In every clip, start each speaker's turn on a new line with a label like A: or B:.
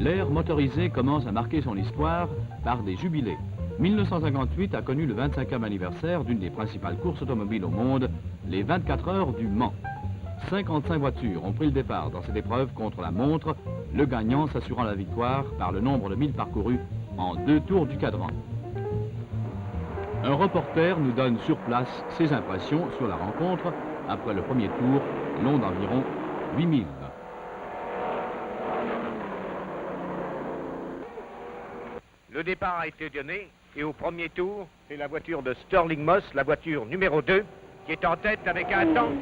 A: L'ère motorisée commence à marquer son histoire par des jubilés. 1958 a connu le 25e anniversaire d'une des principales courses automobiles au monde, les 24 heures du Mans. 55 voitures ont pris le départ dans cette épreuve contre la montre, le gagnant s'assurant la victoire par le nombre de milles parcourus en 2 tours du cadran. Un reporter nous donne sur place ses impressions sur la rencontre après le premier tour, long d'environ 8 milles.
B: Le départ a été donné et au premier tour, c'est la voiture de Sterling Moss, la voiture numéro 2, qui est en tête avec un temps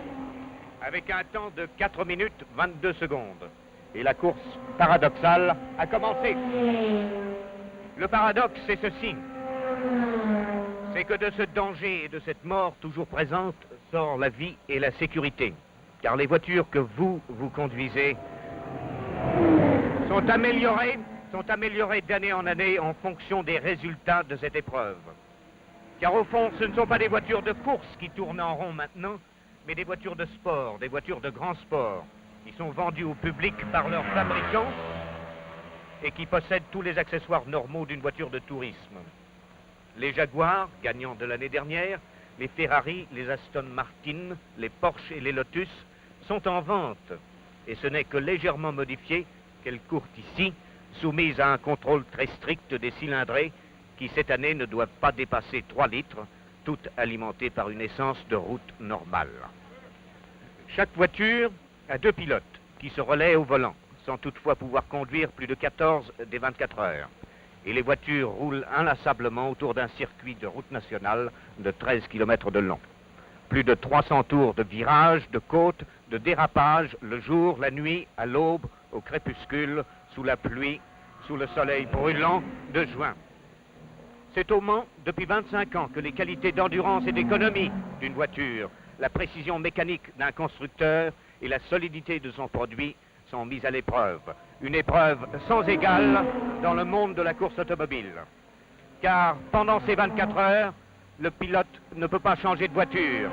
B: de 4 minutes 22 secondes. Et la course paradoxale a commencé. Le paradoxe, c'est ceci. C'est que de ce danger et de cette mort toujours présente sort la vie et la sécurité. Car les voitures que vous conduisez sont améliorées d'année en année en fonction des résultats de cette épreuve. Car au fond, ce ne sont pas des voitures de course qui tournent en rond maintenant, mais des voitures de sport, des voitures de grand sport, qui sont vendues au public par leurs fabricants et qui possèdent tous les accessoires normaux d'une voiture de tourisme. Les Jaguars, gagnants de l'année dernière, les Ferrari, les Aston Martin, les Porsche et les Lotus sont en vente. Et ce n'est que légèrement modifié qu'elles courent ici, soumises à un contrôle très strict des cylindrées qui cette année ne doivent pas dépasser 3 litres, toutes alimentées par une essence de route normale. Chaque voiture a 2 pilotes qui se relaient au volant, sans toutefois pouvoir conduire plus de 14 des 24 heures. Et les voitures roulent inlassablement autour d'un circuit de route nationale de 13 km de long. Plus de 300 tours de virages, de côtes, de dérapages, le jour, la nuit, à l'aube, au crépuscule, sous la pluie, sous le soleil brûlant de juin. C'est au Mans, depuis 25 ans, que les qualités d'endurance et d'économie d'une voiture, la précision mécanique d'un constructeur et la solidité de son produit sont mises à l'épreuve. Une épreuve sans égale dans le monde de la course automobile. Car pendant ces 24 heures, le pilote ne peut pas changer de voiture.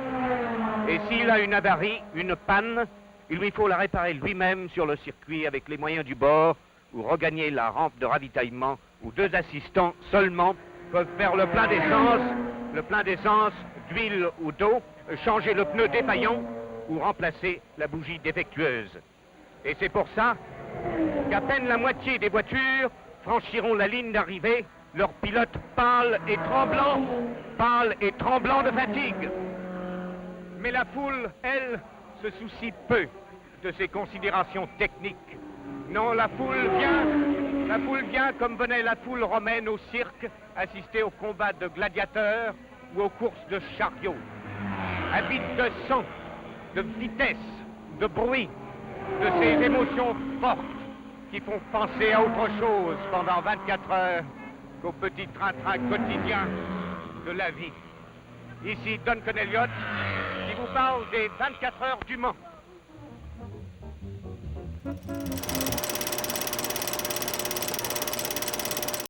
B: Et s'il a une avarie, une panne, il lui faut la réparer lui-même sur le circuit avec les moyens du bord ou regagner la rampe de ravitaillement où 2 assistants seulement peuvent faire le plein d'essence, d'huile ou d'eau, changer le pneu défaillant ou remplacer la bougie défectueuse. Et c'est pour ça qu'à peine la moitié des voitures franchiront la ligne d'arrivée, leur pilote pâle et tremblant de fatigue. Mais la foule, elle, se soucie peu de ces considérations techniques. Non, la foule vient comme venait la foule romaine au cirque, assister aux combats de gladiateurs ou aux courses de chariots. Avide de sang, de vitesse, de bruit, de ces émotions fortes qui font penser à autre chose pendant 24 heures qu'au petit train-train quotidien de la vie. Ici Duncan Elliott qui vous parle des 24 heures du Mans.